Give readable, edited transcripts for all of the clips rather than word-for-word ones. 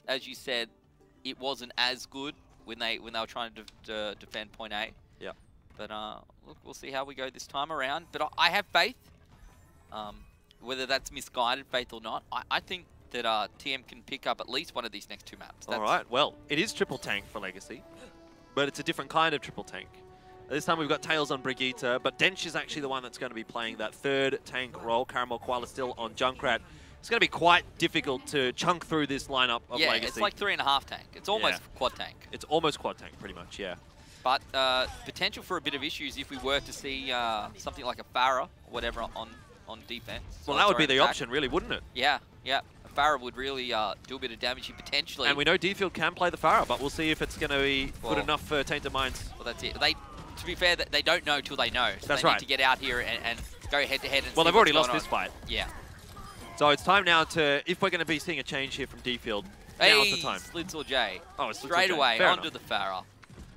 as you said, it wasn't as good when they were trying to defend point A. Yeah. But look, we'll see how we go this time around. But I have faith. Whether that's misguided faith or not, I think that TM can pick up at least one of these next 2 maps. All right. Well, it is triple tank for Legacy, but it's a different kind of triple tank. This time we've got Tails on Brigitte, but Dench is actually the one that's going to be playing that third tank role. Caramel Koala still on Junkrat. It's going to be quite difficult to chunk through this lineup of Legacy. Yeah, it's like 3.5 tank. It's almost quad tank. It's almost quad tank, pretty much, yeah. But potential for a bit of issues if we were to see something like a Farah or whatever on defense. Well, that would be the option, really, wouldn't it? Yeah, yeah. A Farah would really do a bit of damage here, potentially. And we know D-Field can play the Farah, but we'll see if it's going to be good enough for Tainted Minds. Well, that's it. To be fair, they don't know till they know. So that's they right. need to get out here and go head-to-head and well, they've already lost this fight. Yeah. So it's time now to, if we're going to be seeing a change here from D-Field, now's the time. Slitzel J. Oh, it's straight away onto the Farah.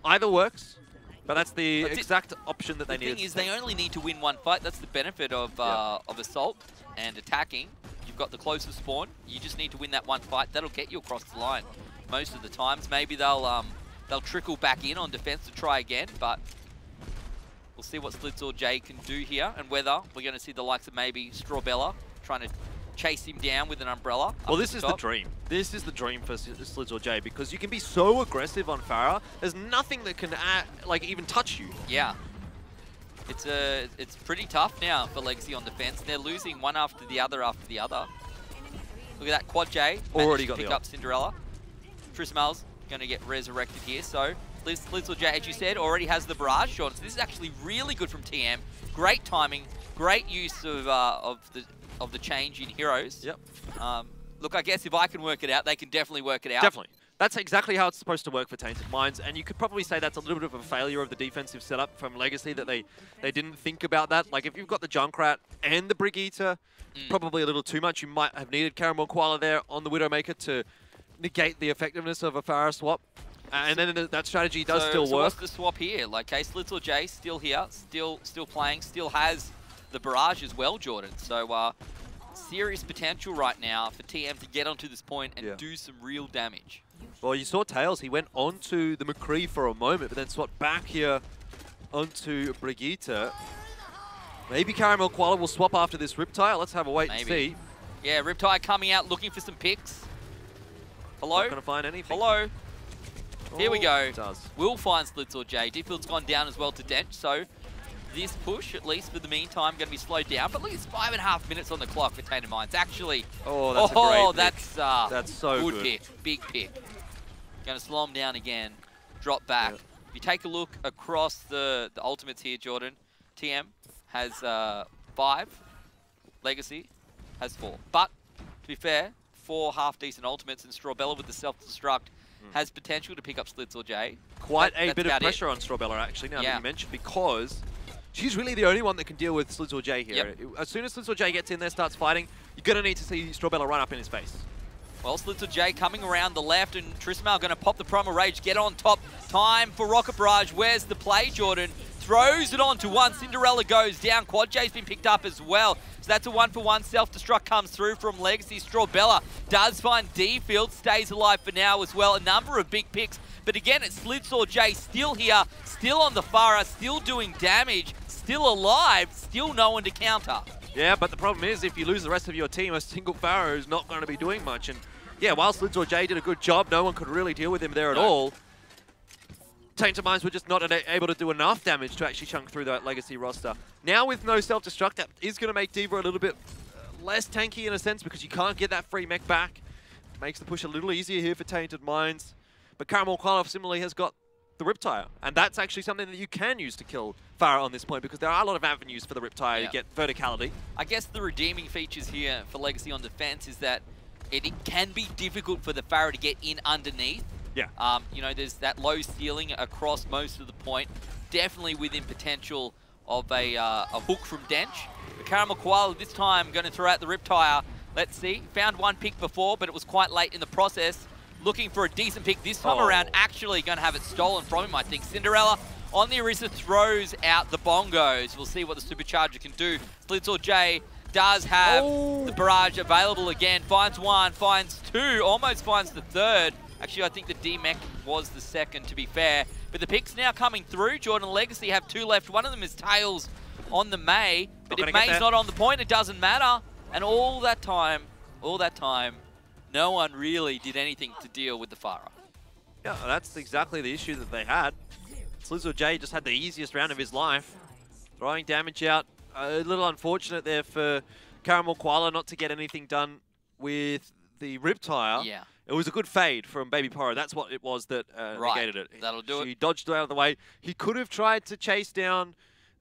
Either works, but that's the exact option that they need. The thing is, they only need to win one fight. That's the benefit of Assault and attacking. You've got the closest spawn. You just need to win that one fight. That'll get you across the line most of the times. Maybe they'll trickle back in on defense to try again, but we'll see what Slitzel J can do here and whether we're going to see the likes of maybe Strawbella trying to chase him down with an umbrella. Well, this is the dream. This is the dream for Slitzel J because you can be so aggressive on Farah. There's nothing that can even touch you. Yeah. It's pretty tough now for Legacy on defense. They're losing one after the other after the other. Look at that, Quad J. Already got pick up Cinderella. Trismel's going to get resurrected here. So Slitzel J, as you said, already has the barrage shot. So this is actually really good from TM. Great timing, great use of the change in heroes. Yep. Look, I guess if I can work it out, they can definitely work it out. Definitely. That's exactly how it's supposed to work for Tainted Minds, and you could probably say that's a little bit of a failure of the defensive setup from Legacy, that they didn't think about that. Like, if you've got the Junkrat and the Brigitte, probably a little too much. You might have needed Caramel Koala there on the Widowmaker to negate the effectiveness of a Farah swap. And then that strategy does still work. What's the swap here? Like, okay, Slitzel J still here, still playing, still has the barrage as well, Jordan. So, serious potential right now for TM to get onto this point and do some real damage. Well, you saw Tails. He went onto the McCree for a moment, but then swapped back here onto Brigitte. Maybe Caramel Koala will swap after this Riptide. Let's have a wait and see. Yeah, Riptide coming out looking for some picks. Hello? Not going to find anything. Hello? Here we go. It does. We'll find Slitzel J. D-Field's gone down as well to Dench, so this push, at least for the meantime, going to be slowed down. But look, it's 5.5 minutes on the clock for Tainted Minds. Actually, oh, that's a great pick. That's so good pick. Big pick. Going to slow him down again. Drop back. If you take a look across the ultimates here, Jordan, TM has 5. Legacy has 4. But, to be fair, 4 half-decent ultimates, and Strawbella with the self-destruct has potential to pick up Slitzel J. Quite a bit of pressure on Strawbella, actually, now that you mentioned, because she's really the only one that can deal with Slitzel J here. Yep. As soon as Slitzel J gets in there, starts fighting, you're going to need to see Strawbella run up in his face. Well, Slitzel J coming around the left, and Trismel going to pop the Primal Rage, get on top. Time for Rocket Barrage. Where's the play, Jordan? Throws it on to one. Cinderella goes down. Quad J's been picked up as well. So that's a 1-for-1. Self-destruct comes through from Legacy. Strawbella does find D-Field. Stays alive for now as well. A number of big picks. But again, it's Slitzel J still here, still on the Farah, still doing damage, still alive, still no one to counter. Yeah, but the problem is if you lose the rest of your team, a single Farah is not going to be doing much. And yeah, while Slitzel J did a good job, no one could really deal with him there at all. Tainted Minds were just not able to do enough damage to actually chunk through that Legacy roster. Now with no self-destruct, that is going to make D.Va a little bit less tanky in a sense, because you can't get that free mech back. Makes the push a little easier here for Tainted Minds. But Caramel Koala similarly has got the Riptide, and that's actually something that you can use to kill Farah on this point, because there are a lot of avenues for the Riptide to get verticality. I guess the redeeming features here for Legacy on defense is that it can be difficult for the Farah to get in underneath. Yeah. You know, there's that low ceiling across most of the point. Definitely within potential of a hook from Dench. But Caramel Koala this time going to throw out the Riptide. Let's see. Found one pick before, but it was quite late in the process. Looking for a decent pick this time around. Actually going to have it stolen from him, I think. Cinderella on the Orisa throws out the bongos. We'll see what the Supercharger can do. Slitzel J does have the barrage available again. Finds one, finds two, almost finds the third. Actually, I think the D-Mech was the second, to be fair. But the picks now coming through. Jordan Legacy have two left. One of them is Tails on the May. But if May's not on the point, it doesn't matter. And all that time, no one really did anything to deal with the Farah. Yeah, that's exactly the issue that they had. Slizzle just had the easiest round of his life. Throwing damage out. A little unfortunate there for Caramel Koala not to get anything done with the Riptire. Yeah. It was a good fade from Baby Poro. That's what it was that negated it. That'll do it. He dodged out of the way. He could have tried to chase down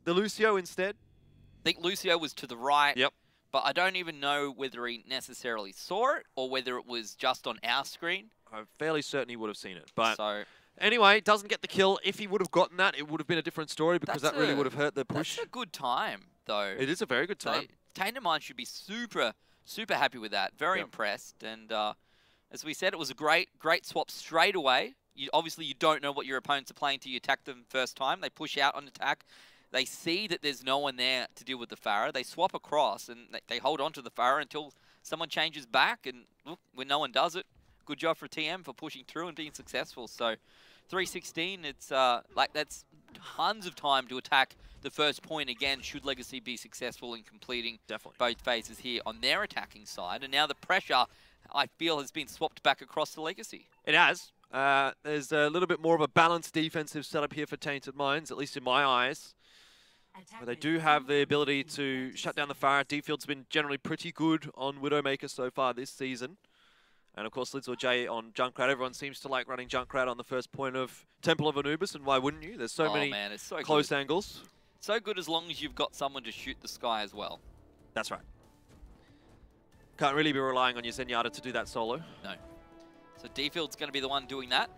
the Lucio instead. I think Lucio was to the right. Yep. But I don't even know whether he necessarily saw it or whether it was just on our screen. I'm fairly certain he would have seen it. But so, anyway, doesn't get the kill. If he would have gotten that, it would have been a different story because that really would have hurt the push. That's a good time, though. It is a very good time. Tainted Mind should be super happy with that. Very impressed. And as we said, it was a great swap straight away. Obviously, you don't know what your opponents are playing till you attack them first time. They push out on attack. They see that there's no one there to deal with the Farah. They swap across and they hold on to the Farah until someone changes back. And look, when no one does it, good job for TM for pushing through and being successful. So 316, it's like that's tons of time to attack the first point again should Legacy be successful in completing both phases here on their attacking side. And now the pressure, I feel, has been swapped back across to Legacy. It has. There's a little bit more of a balanced defensive setup here for Tainted Minds, at least in my eyes. But they do have the ability to shut down the Farah. D-Field's been generally pretty good on Widowmaker so far this season. And of course, Lids J on Junkrat. Everyone seems to like running Junkrat on the first point of Temple of Anubis, and why wouldn't you? There's so many close angles. So good as long as you've got someone to shoot the sky as well. That's right. Can't really be relying on your Zenyatta to do that solo. No. So D-Field's going to be the one doing that.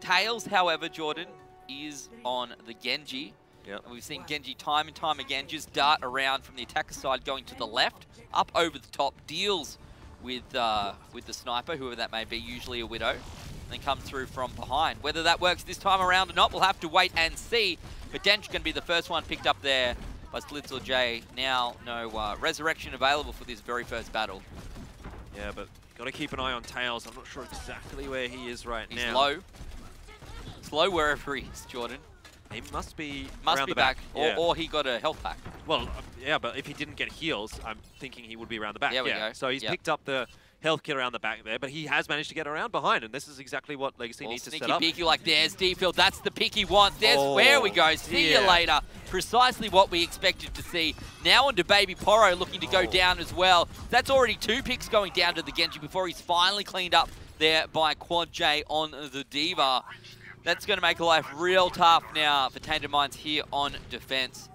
Tails, however, Jordan, is on the Genji. Yep. And we've seen Genji time and time again just dart around from the attacker side going to the left, up over the top, deals with the sniper, whoever that may be, usually a Widow, and then comes through from behind. Whether that works this time around or not, we'll have to wait and see. But Dench going to be the first one picked up there by Slizzle J. Now, no resurrection available for this very first battle. Yeah, but got to keep an eye on Tails. I'm not sure exactly where he is right now. He's low. He's low wherever he is, Jordan. He must be around the back. Or he got a health pack. Well, yeah, but if he didn't get heals, I'm thinking he would be around the back. There we go. So he's picked up the health kit around the back there, but he has managed to get around behind, and this is exactly what Legacy needs to set up. Sneaky peeky like there's D-Field. That's the pick he wants. There's where we go. See you later. Precisely what we expected to see. Now onto Baby Poro looking to go down as well. That's already 2 picks going down to the Genji before he's finally cleaned up there by Quad J on the D.Va. That's going to make life real tough now for Tainted Minds here on defense.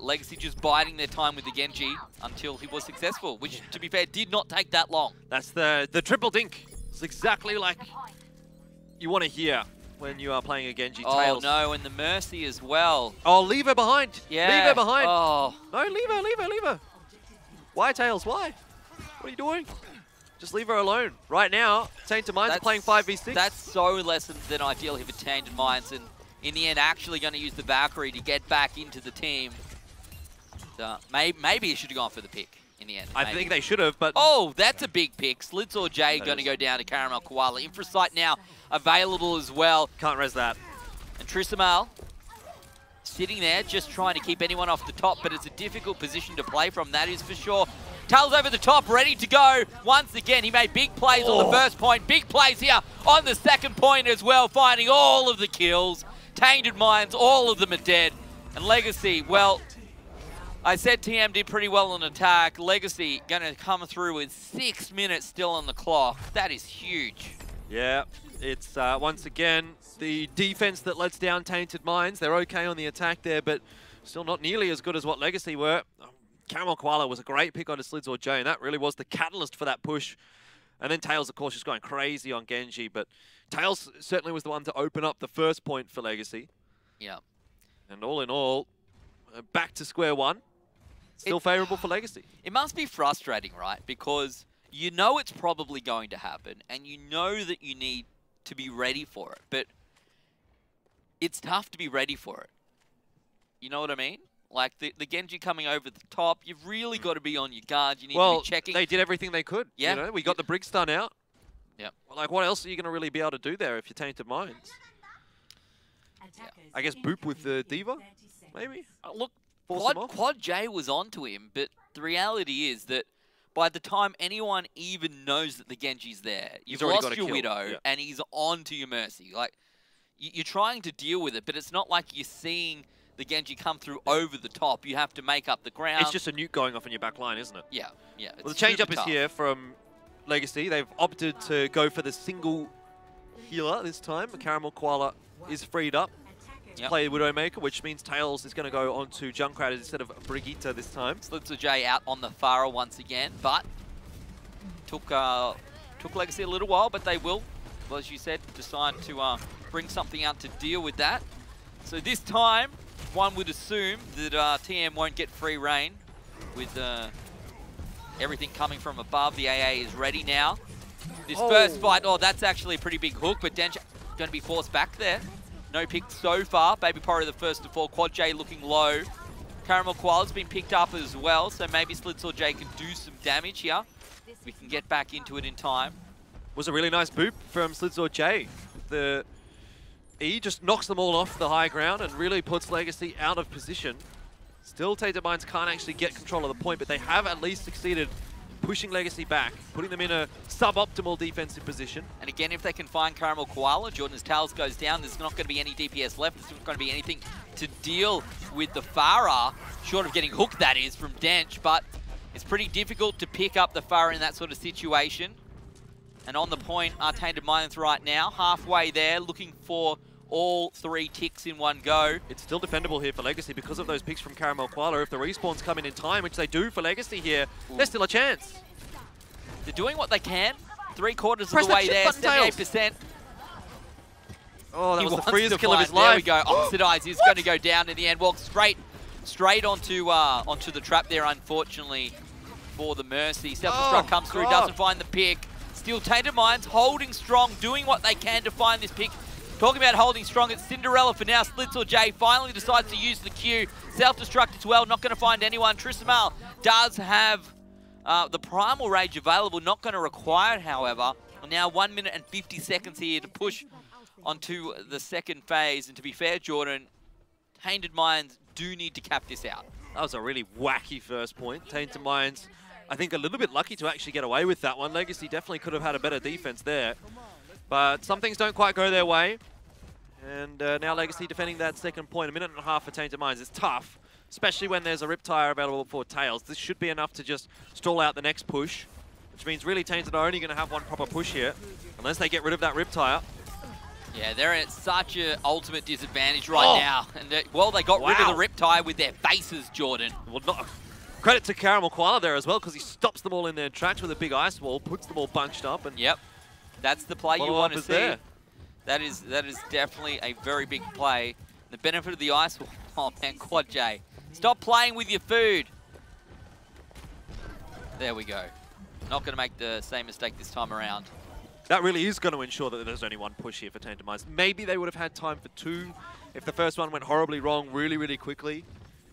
Legacy just biding their time with the Genji until he was successful, which, to be fair, did not take that long. That's the triple dink. It's exactly like you want to hear when you are playing a Genji. Tails. Oh, no, and the Mercy as well. Oh, leave her behind. Yeah. Leave her behind. Oh. No, leave her. Why, Tails? Why? What are you doing? Just leave her alone. Right now, Tainted Minds are playing 5v6. That's so less than ideal here for Tainted Minds, and in the end, actually going to use the Valkyrie to get back into the team. Maybe he should have gone for the pick in the end. I think they should have, but... Oh, that's a big pick. Slitz or J going to go down to Caramel Koala. Infrasight now available as well. Can't res that. And Trisamal sitting there just trying to keep anyone off the top, but it's a difficult position to play from, that is for sure. Tails over the top, ready to go. Once again, he made big plays on the first point. Big plays here on the second point as well, finding all of the kills. Tainted Minds, all of them are dead. And Legacy, well, I said TM did pretty well on attack. Legacy going to come through with 6 minutes still on the clock. That is huge. Yeah, it's once again the defense that lets down Tainted Minds. They're okay on the attack there, but still not nearly as good as what Legacy were. Caramel Koala was a great pick onto Slids or J, and that really was the catalyst for that push. And then Tails, of course, just going crazy on Genji, but Tails certainly was the one to open up the first point for Legacy. Yeah. And all in all, back to square one. Still favorable for Legacy. It must be frustrating, right? Because you know it's probably going to happen, and you know that you need to be ready for it, but it's tough to be ready for it. You know what I mean? Like, the Genji coming over the top, you've really got to be on your guard. You need to Well, be checking. they did everything they could. Yeah. You know, we got the brick stun out. Yep. Like, what else are you going to really be able to do there if you're Tainted Minds? Yeah. I guess Boop with the Diva, maybe? Look, Force him off? Quad J was onto him, but the reality is that by the time anyone even knows that the Genji's there, you've already lost got a your kill. Widow, Yeah. and he's on to your Mercy. Like, you're trying to deal with it, but it's not like you're seeing the Genji come through over the top. You have to make up the ground. It's just a nuke going off in your back line, isn't it? Yeah, yeah. Well, the change-up is here from Legacy. They've opted to go for the single healer this time. Caramel Koala is freed up to play Widowmaker, which means Tails is going to go onto Junkrat instead of Brigitte this time. Slipster J out on the Pharah once again, but took Legacy a little while, but they will, well, as you said, decide to bring something out to deal with that. So this time, one would assume that TM won't get free reign with everything coming from above. The AA is ready now. This first fight, that's actually a pretty big hook, but Dench going to be forced back there. No pick so far. Baby Porro the first to fall. Quad J looking low. Caramel Koala's been picked up as well, so maybe Slitsaw J can do some damage here. We can get back into it in time. Was a really nice boop from Slitsaw J. The E just knocks them all off the high ground and really puts Legacy out of position. Still, Tainted Minds can't actually get control of the point, but they have at least succeeded pushing Legacy back, putting them in a suboptimal defensive position. And again, if they can find Caramel Koala, Jordan's Tails goes down, there's not going to be any DPS left. There's not going to be anything to deal with the Pharah, short of getting hooked, that is, from Dench, but it's pretty difficult to pick up the Pharah in that sort of situation. And on the point are Tainted Minds right now, halfway there, looking for all 3 ticks in one go. It's still defendable here for Legacy because of those picks from Caramel Koala. If the respawns come in time, which they do for Legacy here, there's still a chance. They're doing what they can. 3/4 of the way there, 78%. Oh, that was the freest kill of his There life. we go. Oxidize is going to go down in the end. Walks straight onto the trap there, unfortunately, for the Mercy. Self-destruct comes through, doesn't find the pick. Still Tainted Minds holding strong, doing what they can to find this pick. Talking about holding strong, it's Cinderella for now. Slitsaw J finally decides to use the Q. Self-destruct as well, not going to find anyone. Trisamal does have the Primal Rage available, not going to require it, however. Now 1 minute and 50 seconds here to push onto the second phase. And to be fair, Jordan, Tainted Minds do need to cap this out. That was a really wacky first point. Tainted Minds, I think, a little bit lucky to actually get away with that one. Legacy definitely could have had a better defense there. But some things don't quite go their way. And now Legacy defending that second point. 1.5 minutes for Tainted Minds is tough, especially when there's a Riptire available for Tails. This should be enough to just stall out the next push, which means really Tainted are only going to have one proper push here, unless they get rid of that Riptire. Yeah, they're at such an ultimate disadvantage right now. And they got rid of the Riptire with their faces, Jordan. Well, credit to Caramel Koala there as well, because he stops them all in their tracks with a big ice wall, puts them all bunched up. And yep, that's the play you want to see. There. That is definitely a very big play. The benefit of the ice wall. Oh man, Quad J. Stop playing with your food. There we go. Not going to make the same mistake this time around. That really is going to ensure that there's only one push here for Tainted Minds. Maybe they would have had time for 2 if the first one went horribly wrong really, really quickly.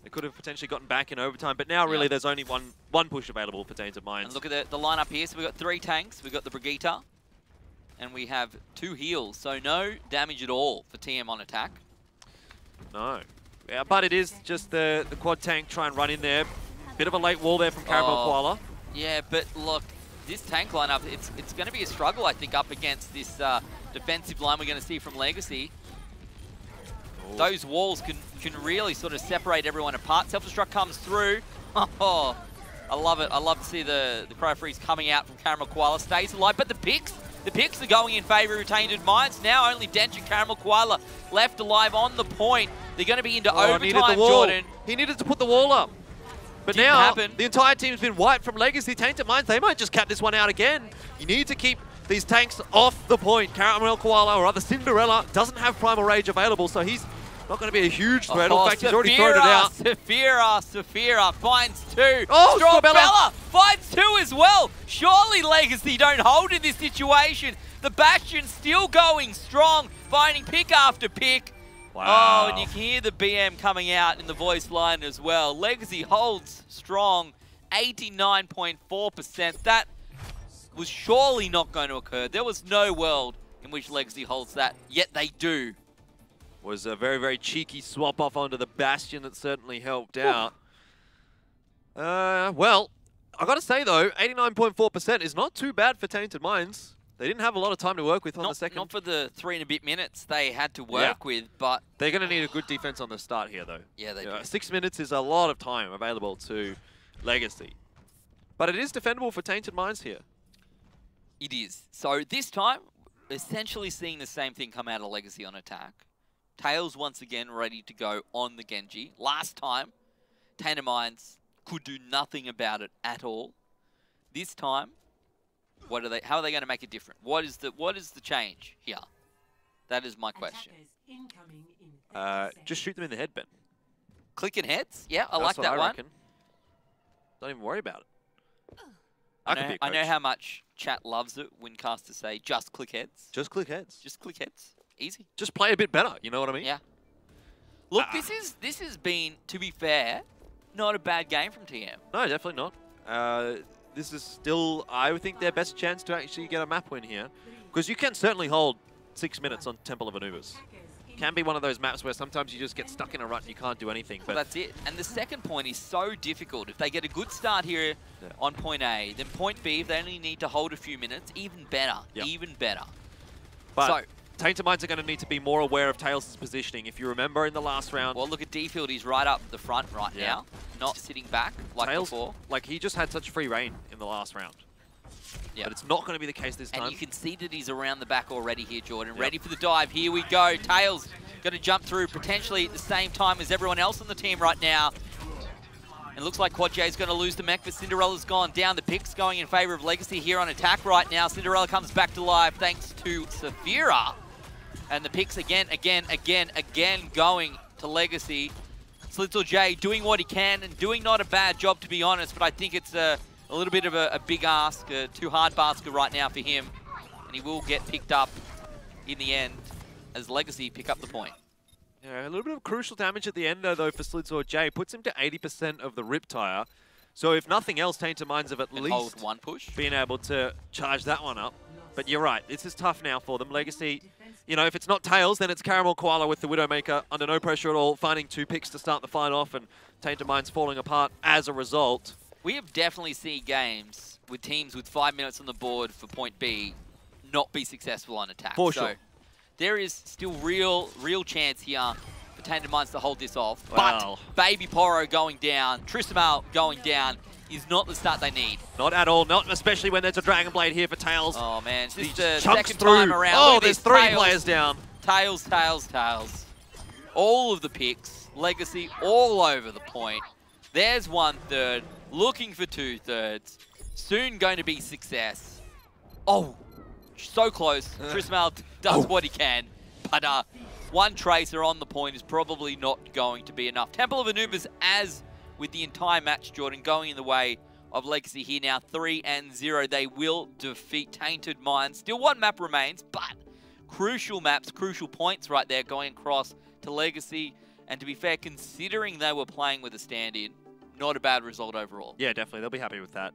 They could have potentially gotten back in overtime, but now really there's only one push available for Tainted Minds. And look at the lineup here. So we've got 3 tanks. We've got the Brigitte. And we have 2 heals. So no damage at all for TM on attack. No. Yeah, but it is just the quad tank try and run in there. Bit of a late wall there from Caramel Koala. Yeah, but look, this tank lineup, it's going to be a struggle, I think, up against this defensive line we're going to see from Legacy. Ooh. Those walls can really sort of separate everyone apart. Self-destruct comes through. Oh, I love it. I love to see the Cryo Freeze coming out from Caramel Koala. Stays alive, but the picks are going in favour of Tainted Minds. Now only Dench and Caramel Koala left alive on the point. They're going to be into overtime, Jordan. He needed to put the wall up. But now, the entire team's been wiped from Legacy. Tainted Minds, they might just cap this one out again. You need to keep these tanks off the point. Caramel Koala, or rather Cinderella, doesn't have Primal Rage available, so he's not going to be a huge threat. In fact, he's already thrown it out. Saphira finds 2. Oh, Strawbella finds 2 as well. Surely Legacy don't hold in this situation. The Bastion still going strong, finding pick after pick. Wow. Oh, and you can hear the BM coming out in the voice line as well. Legacy holds strong, 89.4%. That was surely not going to occur. There was no world in which Legacy holds that, yet they do. Was a very, very cheeky swap off onto the Bastion that certainly helped out. Well, I got to say though, 89.4% is not too bad for Tainted Minds. They didn't have a lot of time to work with on the second. Not for the 3 and a bit minutes they had to work with, but... They're going to need a good defense on the start here, though. Yeah, they do. 6 minutes is a lot of time available to Legacy. But it is defendable for Tainted Minds here. It is. So this time, essentially seeing the same thing come out of Legacy on attack. Tails once again ready to go on the Genji. Last time, Tainted Minds could do nothing about it at all. This time... How are they going to make it different? What is the change here? That is my question. Just shoot them in the head, Ben. Clicking heads? Yeah, I like that one. Reckon. Don't even worry about it. I know how much chat loves it when casters say just click heads. Just click heads. Just click heads. Easy. Just play a bit better. You know what I mean? Yeah. Look, this has been, to be fair, not a bad game from TM. No, definitely not. This is still, I would think, their best chance to actually get a map win here. Because you can certainly hold 6 minutes on Temple of Anubis. Can be one of those maps where sometimes you just get stuck in a rut and you can't do anything. But well, that's it. And the second point is so difficult. If they get a good start here on point A, then point B, if they only need to hold a few minutes, even better. Yep. Even better. But so, Tainted Minds are going to need to be more aware of Tails' positioning. If you remember in the last round... Well, look at D-Field. He's right up the front now. Not sitting back like Tails, before. Like, he just had such free reign in the last round. Yeah. But it's not going to be the case this time. And you can see that he's around the back already here, Jordan. Ready for the dive. Here we go. Tails going to jump through potentially at the same time as everyone else on the team right now. And looks like Quad J is going to lose the mech, but Cinderella's gone down. The pick's going in favor of Legacy here on attack right now. Cinderella comes back to life thanks to Saphira. And the picks again going to Legacy. Slitzel J doing what he can and doing not a bad job, to be honest, but I think it's a little bit of a big ask, a too hard basket right now for him. And he will get picked up in the end as Legacy pick up the point. Yeah, a little bit of crucial damage at the end, though, for Slitzel J. Puts him to 80% of the rip tire. So if nothing else, Tainted Minds have at least hold one push, been able to charge that one up. But you're right, this is tough now for them. Legacy, you know, if it's not Tails, then it's Caramel Koala with the Widowmaker under no pressure at all, finding 2 picks to start the fight off, and Tainted Minds falling apart as a result. We have definitely seen games with teams with 5 minutes on the board for point B not be successful on attack. For sure. So there is still real chance here for Tainted Minds to hold this off. Wow. But Baby Poro going down, Tristamal going down, is not the start they need. Not at all, not especially when there's a Dragon Blade here for Tails. Oh man, he just the chunks second through. time around. Oh, there's 3 players down. Tails. All of the picks, Legacy all over the point. There's 1/3, looking for 2/3. Soon going to be success. Oh, so close. Tristamal does what he can, but one tracer on the point is probably not going to be enough. Temple of Anubis, as with the entire match, Jordan, going in the way of Legacy here now, 3-0. They will defeat Tainted Minds. Still 1 map remains, but crucial maps, crucial points right there going across to Legacy. And to be fair, considering they were playing with a stand-in, not a bad result overall. Yeah, definitely. They'll be happy with that.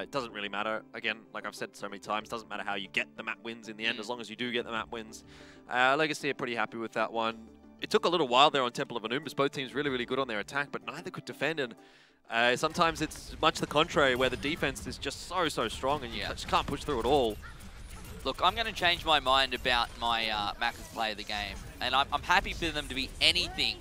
It doesn't really matter. Again, like I've said so many times, doesn't matter how you get the map wins in the end, as long as you do get the map wins. Legacy are pretty happy with that one. It took a little while there on Temple of Anubis. Both teams really good on their attack, but neither could defend. And sometimes it's much the contrary, where the defense is just so strong and you just can't push through at all. Look, I'm going to change my mind about my Macca's play of the game, and I'm happy for them to be anything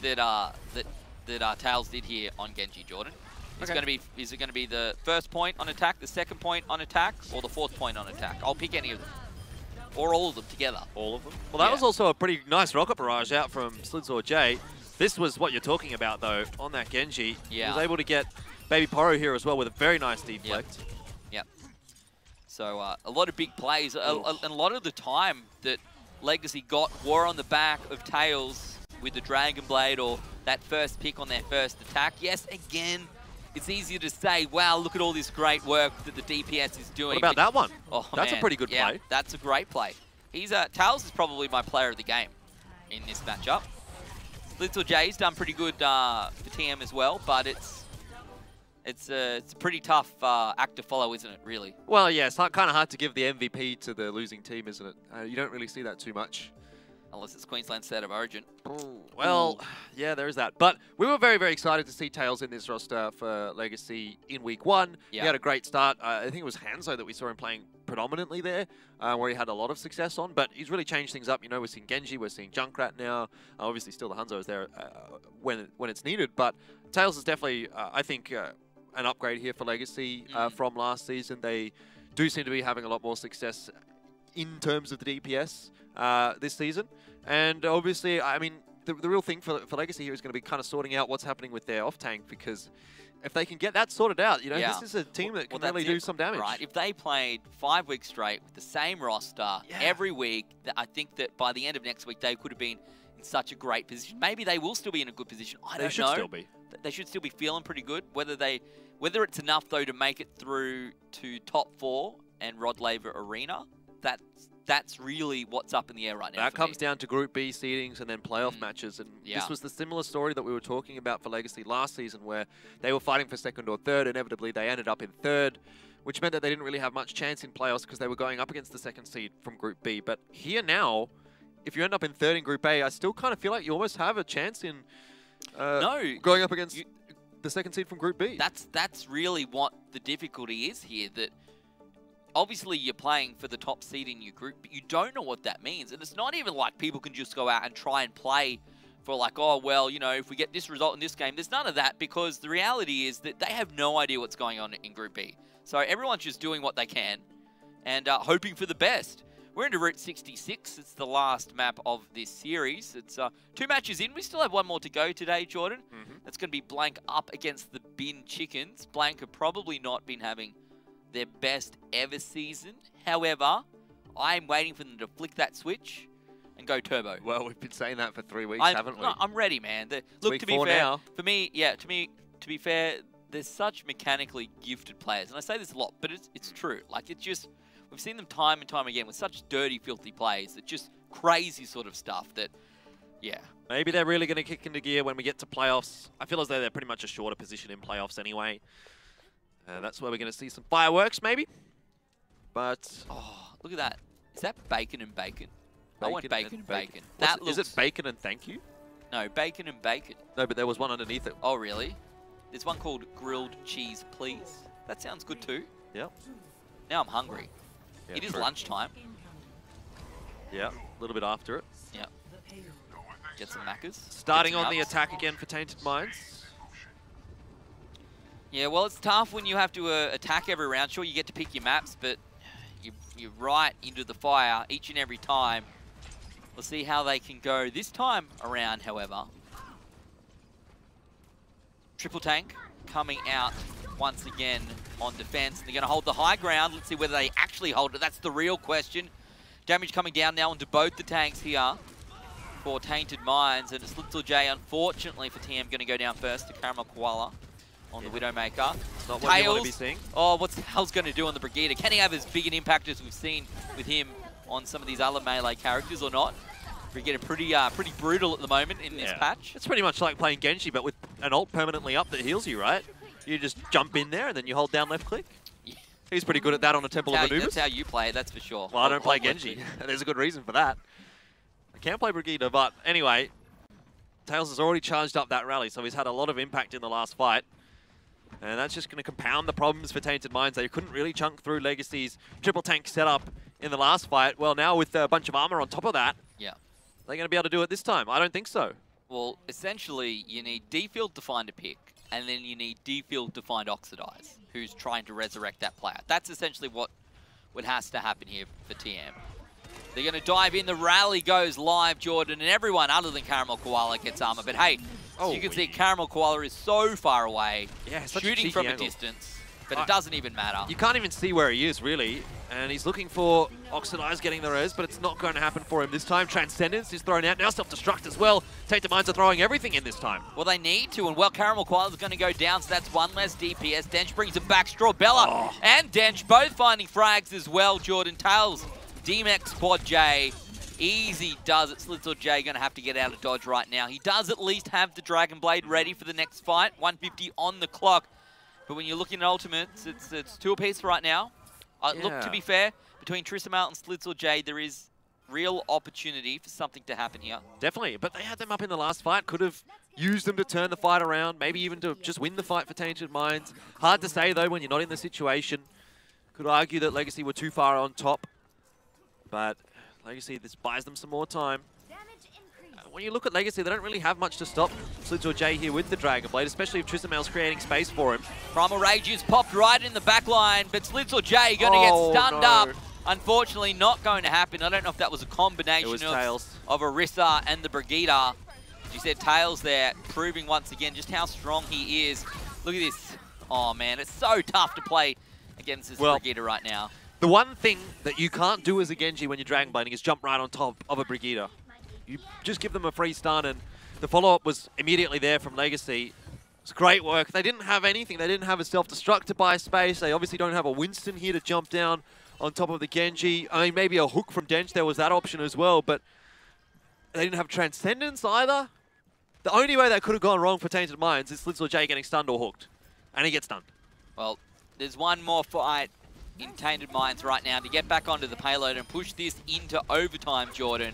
that Tails did here on Genji, Jordan. Is it going to be the first point on attack, the second point on attack, or the 4th point on attack? I'll pick any of them. Or all of them together. All of them? Well, that was also a pretty nice rocket barrage out from Slitzel J. This was what you're talking about, though, on that Genji. Yeah. He was able to get Baby Poro here as well with a very nice deflect. Yep. So a lot of big plays. And a lot of the time that Legacy got were on the back of Tails with the Dragon Blade or that first pick on their first attack. Yes, again, it's easier to say, wow, look at all this great work that the DPS is doing. What about that one? Oh, that's a pretty good play. That's a great play. Tails is probably my player of the game. in this matchup. Little J's done pretty good for TM as well, but it's a pretty tough act to follow, isn't it, really? Well, yeah, it's kind of hard to give the MVP to the losing team, isn't it? You don't really see that too much. Unless it's Queensland State of Origin. Well, yeah, there is that. But we were very, very excited to see Tails in this roster for Legacy in Week 1. He had a great start. I think it was Hanzo that we saw him playing predominantly there, where he had a lot of success on. But he's really changed things up. You know, we're seeing Genji, we're seeing Junkrat now. Obviously, still the Hanzo is there when it's needed. But Tails is definitely, I think, an upgrade here for Legacy from last season. They do seem to be having a lot more success in terms of the DPS this season. And obviously, I mean, the real thing for Legacy here is going to be kind of sorting out what's happening with their off-tank, because if they can get that sorted out, you know, this is a team that can really do some damage. Right, if they played 5 weeks straight with the same roster every week, I think that by the end of next week, they could have been in such a great position. Maybe they will still be in a good position. I don't know. They should still be. They should still be feeling pretty good. Whether it's enough, though, to make it through to top 4 and Rod Laver Arena, that's really what's up in the air right now. That comes down to Group B seedings and then playoff matches. And this was the similar story that we were talking about for Legacy last season, where they were fighting for 2nd or 3rd. Inevitably, they ended up in 3rd, which meant that they didn't really have much chance in playoffs because they were going up against the 2nd seed from Group B. But here now, if you end up in 3rd in Group A, I still kind of feel like you almost have a chance in going up against the 2nd seed from Group B. That's really what the difficulty is here, that obviously you're playing for the top seed in your group, but you don't know what that means. And it's not even like people can just go out and try and play for like, oh, well, you know, if we get this result in this game. There's none of that, because the reality is that they have no idea what's going on in Group B. So everyone's just doing what they can and hoping for the best. We're into Route 66. It's the last map of this series. It's 2 matches in. We still have 1 more to go today, Jordan. That's going to be Blank up against the Bin Chickens. Blank have probably not been having their best ever season. However, I'm waiting for them to flick that switch and go turbo. Well, we've been saying that for 3 weeks, haven't we? No, I'm ready, man. Look, to be fair, now. For me, to be fair, they're such mechanically gifted players. And I say this a lot, but it's true. Like, it's just, we've seen them time and time again with such dirty, filthy plays. That just crazy sort of stuff that, Maybe they're really going to kick into gear when we get to playoffs. I feel as though they're pretty much a shorter position in playoffs anyway. That's where we're going to see some fireworks, maybe. But oh, look at that! Is that bacon and bacon? I want bacon and bacon. Is it bacon and thank you? No, bacon and bacon. No, but there was one underneath it. Oh, really? There's one called grilled cheese, please. That sounds good too. Yep. Now I'm hungry. Yeah, it is lunchtime. Yeah, a little bit after it. Yeah. Get some Maccas. Starting on the attack again for Tainted Minds. Yeah, well, it's tough when you have to attack every round. Sure, you get to pick your maps, but you're right into the fire each and every time. We'll see how they can go this time around, however. Triple Tank coming out once again on defense. They're going to hold the high ground. Let's see whether they actually hold it. That's the real question. Damage coming down now onto both the tanks here for Tainted Minds. And it's Little J, unfortunately for TM, going to go down first to Caramel Koala on the Widowmaker. It's not what you want to be seeing. Oh, what's Hell's going to do on the Brigitte? Can he have as big an impact as we've seen with him on some of these other melee characters or not? Brigitte pretty brutal at the moment in this patch. It's pretty much like playing Genji, but with an ult permanently up that heals you, right? You just jump in there and then you hold down left click. Yeah. He's pretty good at that on a Temple of Anubis. That's how you play it, that's for sure. Well, I don't play Genji. There's a good reason for that. I can't play Brigitte, but anyway, Tails has already charged up that rally, so he's had a lot of impact in the last fight. And that's just going to compound the problems for Tainted Minds. They couldn't really chunk through Legacy's triple tank setup in the last fight. Well, now with a bunch of armor on top of that, they're going to be able to do it this time. I don't think so. Well, essentially, you need D-Field to find a pick, and then you need D-Field to find Oxidize, who's trying to resurrect that player. That's essentially what has to happen here for TM. They're going to dive in. The rally goes live, Jordan, and everyone other than Caramel Koala gets armor. But hey, as you can see, Caramel Koala is so far away, shooting from a distance, but it doesn't even matter. You can't even see where he is, really. And he's looking for Oxidize getting the res, but it's not going to happen for him this time. Transcendence is thrown out. Now self-destruct as well. Tainted Minds are throwing everything in this time. Well, they need to, and well, Caramel Koala is going to go down, so that's one less DPS. Dench brings it back. Strawbella and Dench both finding frags as well, Jordan. Tails, DMX, Quad J Easy does it. Slitzel J going to have to get out of dodge right now. He does at least have the Dragon Blade ready for the next fight. 150 on the clock. But when you're looking at ultimates, it's 2 apiece right now. Look, to be fair, between Tristamel and Slitzel J, there is real opportunity for something to happen here. Definitely, but they had them up in the last fight. Could have used them to turn the fight around, maybe even to just win the fight for Tainted Minds. Hard to say, though, when you're not in the situation. Could argue that Legacy were too far on top, but Legacy, this buys them some more time. When you look at Legacy, they don't really have much to stop Slitzel J here with the Dragon Blade, especially if Tristamel's creating space for him. Primal Rage is popped right in the back line, but Slitzel J going to get stunned up. Unfortunately, not going to happen. I don't know if that was a combination of Orisa and the Brigitte. You said Tails there, proving once again just how strong he is. Look at this. Oh, man, it's so tough to play against this Brigitte right now. The one thing that you can't do as a Genji when you're Dragon Blading is jump right on top of a Brigitte. You just give them a free stun, and the follow-up was immediately there from Legacy. It's great work. They didn't have anything. They didn't have a self-destruct to buy space. They obviously don't have a Winston here to jump down on top of the Genji. I mean, maybe a hook from Dench, there was that option as well, but they didn't have Transcendence either. The only way that could have gone wrong for Tainted Minds is Slitzel J getting stunned or hooked, and he gets stunned. Well, there's one more fight in Tainted Minds right now to get back onto the payload and push this into overtime, Jordan.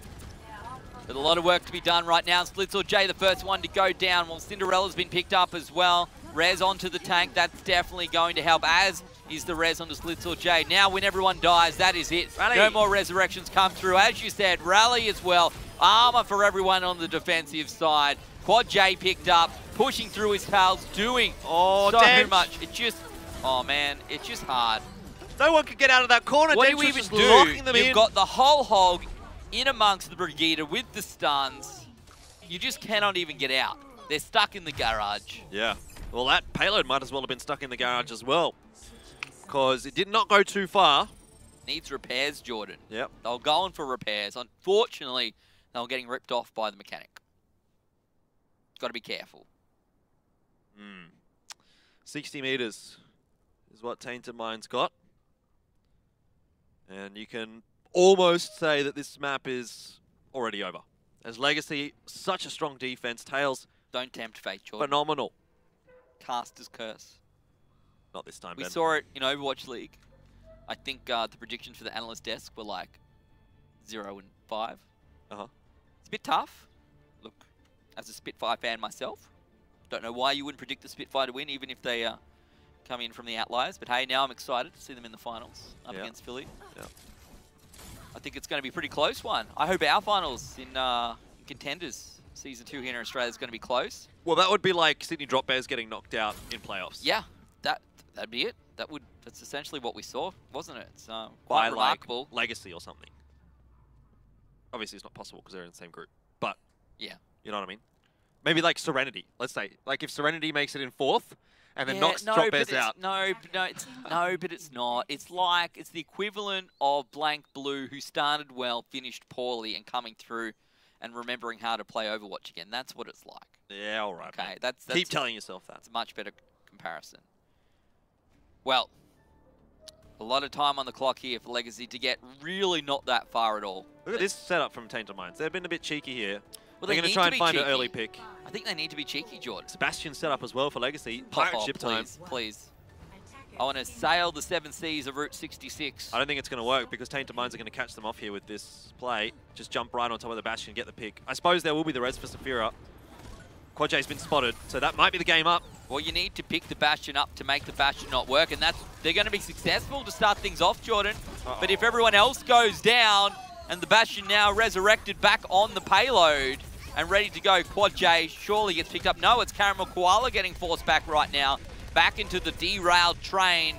With a lot of work to be done right now. Slitzel J, the first one to go down. Well, Cinderella's been picked up as well. Res onto the tank, that's definitely going to help, as is the res onto Slitzel J. Now, when everyone dies, that is it. Rally. No more resurrections come through. As you said, rally as well. Armor for everyone on the defensive side. Quad J picked up, pushing through his pals, doing so much. It just, oh man, it's just hard. No one could get out of that corner. What do you even do? You've got the whole hog in amongst the Brigitte with the stuns. You just cannot even get out. They're stuck in the garage. Yeah. Well, that payload might as well have been stuck in the garage as well, because it did not go too far. Needs repairs, Jordan. Yep. They were going for repairs. Unfortunately, they were getting ripped off by the mechanic. Got to be careful. 60 meters is what Tainted Minds got. And you can almost say that this map is already over. As Legacy, such a strong defense. Tails, don't tempt fate, Jordan. phenomenal. Caster's curse. Not this time, We Ben. saw it in Overwatch League. I think the predictions for the analyst desk were like 0 and 5. It's a bit tough. Look, as a Spitfire fan myself, don't know why you wouldn't predict the Spitfire to win, even if they come in from the outliers. But hey, now I'm excited to see them in the finals up against Philly. I think it's going to be a pretty close one. I hope our finals in Contenders Season 2 here in Australia is going to be close. Well, that would be like Sydney Drop Bears getting knocked out in playoffs. Yeah, that'd be it. That's essentially what we saw, wasn't it? It's quite remarkable. Like Legacy or something. Obviously, it's not possible because they're in the same group. But yeah, you know what I mean. Maybe like Serenity. Let's say, like if Serenity makes it in 4th and then knocks Drop Bears out. No, but it's not. It's like it's the equivalent of Blank Blue, who started well, finished poorly, and coming through and remembering how to play Overwatch again. That's what it's like. Yeah, all right. Okay, man. that's keep telling yourself that. It's a much better comparison. Well, a lot of time on the clock here for Legacy to get really not that far at all. Look at this setup from Tainted Minds. They've been a bit cheeky here. Well, they're going to try and find an early pick. I think they need to be cheeky, Jordan. Sebastian set up as well for Legacy. Pirate ship time. Please. I want to sail the 7 seas of Route 66. I don't think it's going to work because Tainted Minds are going to catch them off here with this play. Just jump right on top of the Bastion, get the pick. I suppose there will be the res for Saphira. Quad J's been spotted, so that might be the game up. Well, you need to pick the Bastion up to make the Bastion not work, and they're going to be successful to start things off, Jordan. But if everyone else goes down, and the Bastion now resurrected back on the payload and ready to go, Quad J surely gets picked up. No, it's Caramel Koala getting forced back right now, back into the derailed train.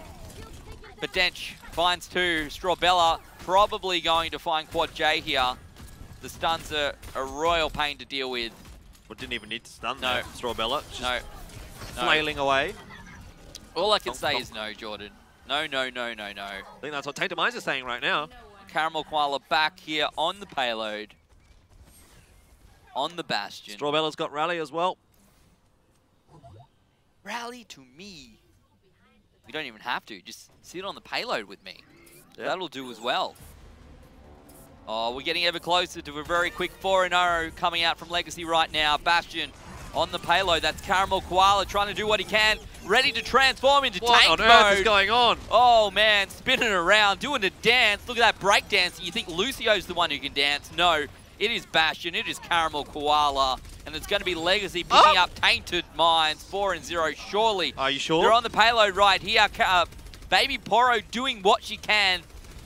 But Dench finds 2. Strawbella probably going to find Quad J here. The stuns are a royal pain to deal with. Well, didn't even need to stun there, Strawbella. Just No. flailing away. All I can say is no, Jordan. No, no, no, no, no. I think that's what Tainted Minds are saying right now. Caramel Koala back here on the payload. On the Bastion. Strawbella's got rally as well. Rally to me. You don't even have to. Just sit on the payload with me. Yep. That'll do as well. Oh, we're getting ever closer to a very quick 4-0 coming out from Legacy right now. Bastion on the payload. That's Caramel Koala trying to do what he can. Ready to transform into tank mode. What on earth is going on? Oh, man. Spinning around, doing a dance. Look at that break dancing. You think Lucio's the one who can dance. No, it is Bastion. It is Caramel Koala. And it's going to be Legacy picking up Tainted Minds. 4-0, surely. Are you sure? They're on the payload right here. Baby Poro doing what she can.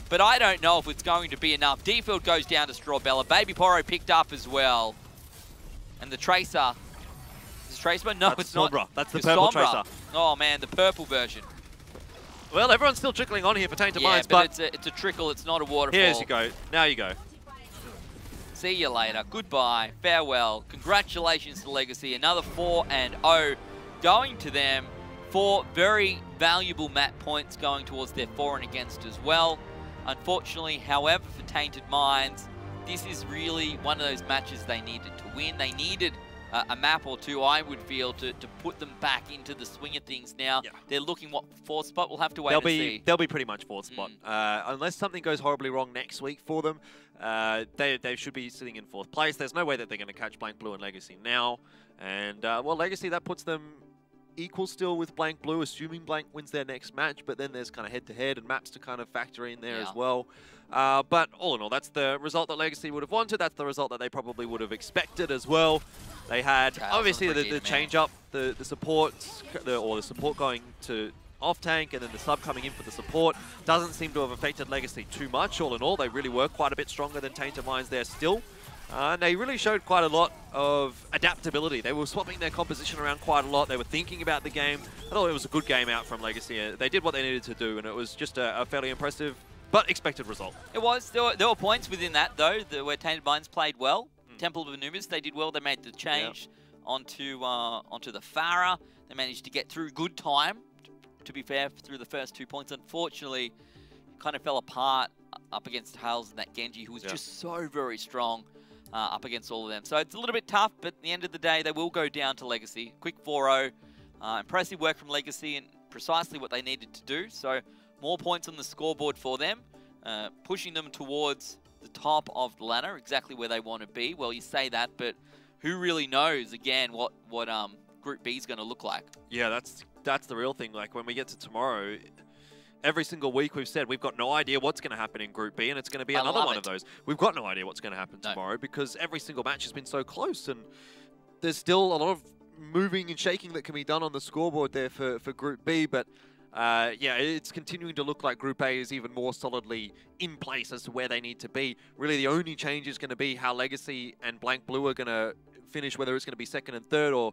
But I don't know if it's going to be enough. D-Field goes down to Strawbella. Baby Poro picked up as well. And the Tracer. Is it Tracer? No, it's not. Sombra. That's the purple Sombra. Tracer. Oh, man, the purple version. Well, everyone's still trickling on here for Tainted Minds, but it's a trickle. It's not a waterfall. Here you go. Now you go. See you later. Goodbye. Farewell. Congratulations to Legacy. Another 4-0 going to them. 4 very valuable map points going towards their for and against as well. Unfortunately, however, for Tainted Minds, this is really one of those matches they needed to win. They needed a map or two, I would feel, to put them back into the swing of things now. Yeah. They're looking, what, 4th spot? We'll have to wait and see. They'll be pretty much 4th spot. Unless something goes horribly wrong next week for them, they should be sitting in 4th place. There's no way that they're going to catch Blank Blue and Legacy now. And, well, Legacy, that puts them equal still with Blank Blue, assuming Blank wins their next match, but then there's kind of head-to-head and maps to kind of factor in there as well. But all in all, that's the result that Legacy would have wanted. That's the result that they probably would have expected as well. They had, obviously, the change-up, the support going to off-tank, and then the sub coming in for the support. Doesn't seem to have affected Legacy too much. All in all, they really were quite a bit stronger than Tainted Minds there still. And they really showed quite a lot of adaptability. They were swapping their composition around quite a lot. They were thinking about the game. I thought it was a good game out from Legacy. They did what they needed to do, and it was just a fairly impressive but expected result. It was. There were points within that, though, where Tainted Minds played well. Temple of Anubis, they did well. They made the change onto the Farah. They managed to get through good time, to be fair, through the first 2 points. Unfortunately, it kind of fell apart up against Tails and that Genji, who was just so very strong. Up against all of them. So it's a little bit tough, but at the end of the day, they will go down to Legacy. Quick 4-0. Impressive work from Legacy and precisely what they needed to do. So more points on the scoreboard for them, pushing them towards the top of the ladder, exactly where they want to be. Well, you say that, but who really knows, again, what Group B is going to look like? Yeah, that's the real thing. Like, when we get to tomorrow, every single week we've said we've got no idea what's going to happen in Group B, and it's going to be another one of those. We've got no idea what's going to happen tomorrow because every single match has been so close, and there's still a lot of moving and shaking that can be done on the scoreboard there for Group B, but yeah, it's continuing to look like Group A is even more solidly in place as to where they need to be. Really, the only change is going to be how Legacy and Blank Blue are going to finish, whether it's going to be 2nd and 3rd or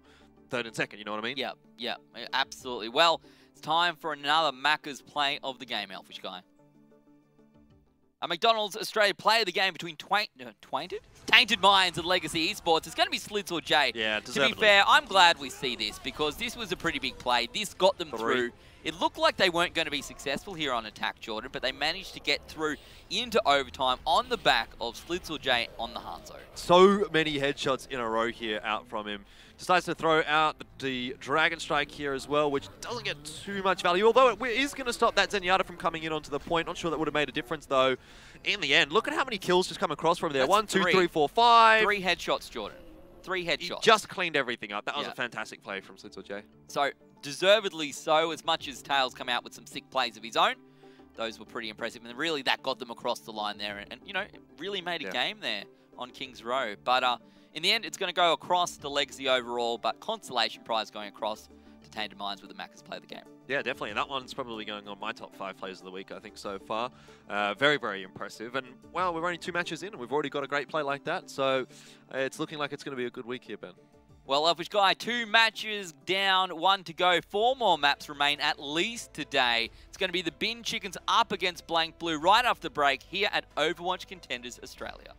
3rd and 2nd, you know what I mean? Yeah, absolutely. Well, it's time for another Macca's play of the game, Elfishguy. A McDonald's Australia play of the game between Tainted Minds and Legacy Esports. It's going to be Slits or Jay. Yeah, deservedly. To be fair, I'm glad we see this because this was a pretty big play. This got them through. It looked like they weren't going to be successful here on Attack Jordan, but they managed to get through into overtime on the back of Slits or Jay on the Hanzo. So many headshots in a row here out from him. Decides to throw out the Dragon Strike here as well, which doesn't get too much value, although it is going to stop that Zenyatta from coming in onto the point. Not sure that would have made a difference, though. In the end, look at how many kills just come across from there. That's 1, 2, 3, 4, 5. 3 headshots, Jordan. 3 headshots. He just cleaned everything up. That was a fantastic play from Slits or Jay. So, deservedly so, as much as Tails come out with some sick plays of his own. Those were pretty impressive, and really that got them across the line there, and you know, it really made a game there on King's Row. But in the end, it's going to go across the Legacy overall, but consolation prize going across to Tainted Minds with the Macca's play of the game. Yeah, definitely, and that one's probably going on my top 5 plays of the week, I think, so far. Very, very impressive, and well, we're only 2 matches in, and we've already got a great play like that, so it's looking like it's going to be a good week here, Ben. Well, Elfishguy, 2 matches down, 1 to go. 4 more maps remain at least today. It's going to be the Bin Chickens up against Blank Blue right after the break here at Overwatch Contenders Australia.